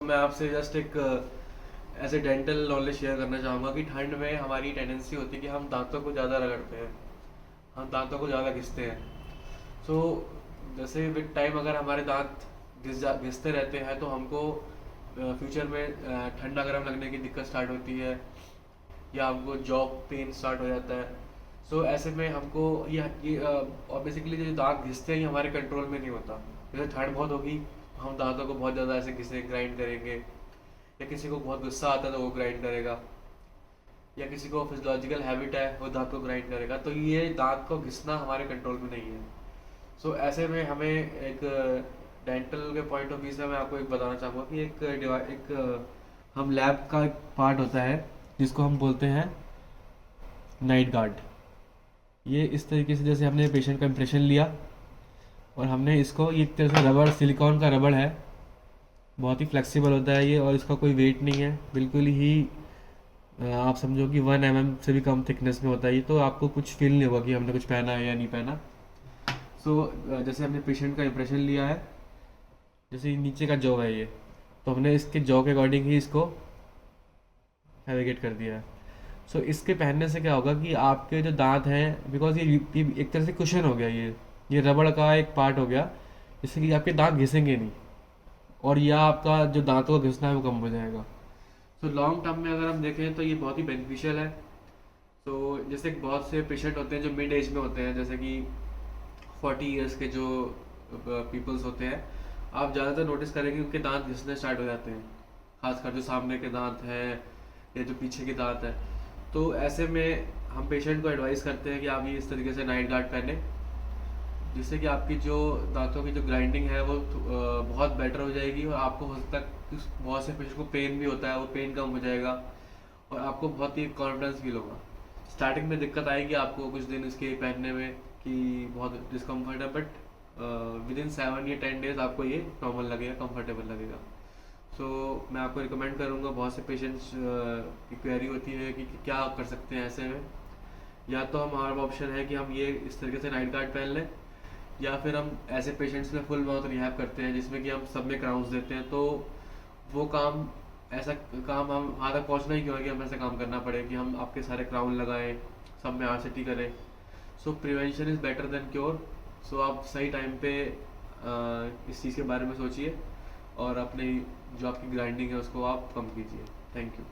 मैं आपसे जस्ट एक ऐसे डेंटल नॉलेज शेयर करना चाहूँगा कि ठंड में हमारी टेंडेंसी होती है कि हम दांतों को ज़्यादा रगड़ते हैं, हम दांतों को ज़्यादा घिसते हैं। सो जैसे विद टाइम अगर हमारे दांत घिसते रहते हैं तो हमको फ्यूचर में ठंडा गर्म लगने की दिक्कत स्टार्ट होती है, या हमको जॉ पेन स्टार्ट हो जाता है। सो ऐसे में हमको ये और बेसिकली जो दांत घिसते हैं ये हमारे कंट्रोल में नहीं होता। जैसे ठंड बहुत होगी, हम दांतों को बहुत ज़्यादा ऐसे घिसे ग्राइंड करेंगे, या किसी को बहुत गुस्सा आता है तो वो ग्राइंड करेगा, या किसी को फिजियोलॉजिकल हैबिट है वो दांत को ग्राइंड करेगा। तो ये दांत को घिसना हमारे कंट्रोल में नहीं है। सो ऐसे में हमें एक डेंटल के पॉइंट ऑफ व्यू से मैं आपको एक बताना चाहूँगा कि हम लैब का एक पार्ट होता है जिसको हम बोलते हैं नाइट गार्ड। ये इस तरीके से, जैसे हमने पेशेंट का इम्प्रेशन लिया और हमने इसको, ये एक तरह से रबड़, सिलिकॉन का रबड़ है, बहुत ही फ्लेक्सिबल होता है ये, और इसका कोई वेट नहीं है, बिल्कुल ही आप समझो कि 1 mm से भी कम थिकनेस में होता है ये। तो आपको कुछ फील नहीं होगा कि हमने कुछ पहना है या नहीं पहना। सो जैसे हमने पेशेंट का इम्प्रेशन लिया है, जैसे ये नीचे का जॉ है ये, तो हमने इसके जॉ के अकॉर्डिंग ही इसको नेविगेट कर दिया है। सो इसके पहनने से क्या होगा कि आपके जो दांत हैं, बिकॉज ये एक तरह से कुशन हो गया, ये रबड़ का एक पार्ट हो गया, जिससे कि आपके दांत घिसेंगे नहीं, और या आपका जो दांतों का घिसना है वो कम हो जाएगा। तो लॉन्ग टर्म में अगर हम देखें तो ये बहुत ही बेनिफिशियल है। तो जैसे बहुत से पेशेंट होते हैं जो मिड एज में होते हैं, जैसे कि 40 ईयर्स के जो पीपल्स होते हैं, आप ज़्यादातर नोटिस करेंगे उनके दांत घिसने स्टार्ट हो जाते हैं, खासकर जो सामने के दांत हैं या जो पीछे के दांत है। तो ऐसे में हम पेशेंट को एडवाइस करते हैं कि आप ये इस तरीके से नाइट गार्ड पहने, जिससे कि आपकी जो दांतों की जो ग्राइंडिंग है वो बहुत बेटर हो जाएगी, और आपको हो सकता है बहुत से पेशेंट को पेन भी होता है, वो पेन कम हो जाएगा, और आपको बहुत ही कॉन्फिडेंस फील होगा। स्टार्टिंग में दिक्कत आएगी आपको कुछ दिन इसके पहनने में कि बहुत डिस्कम्फर्ट है, बट विद इन 7 या 10 डेज आपको ये नॉर्मल लगेगा, कंफर्टेबल लगेगा। सो मैं आपको रिकमेंड करूँगा, बहुत से पेशेंट्स की क्वेरी होती है कि क्या कर सकते हैं ऐसे में। या तो हमारा ऑप्शन है कि हम ये इस तरीके से नाइट गार्ड पहन लें, या फिर हम ऐसे पेशेंट्स में फुल माउथ रिहैब करते हैं जिसमें कि हम सब में क्राउन्स देते हैं। तो वो काम, ऐसा काम हम वहाँ तक पहुँचना ही क्यों है कि हम ऐसा काम करना पड़े कि हम आपके सारे क्राउन लगाएं, सब में आरसीटी करें। So prevention is better than cure. So आप सही टाइम पे इस चीज़ के बारे में सोचिए, और अपनी जो आपकी ग्राइंडिंग है उसको आप कम कीजिए। Thank you.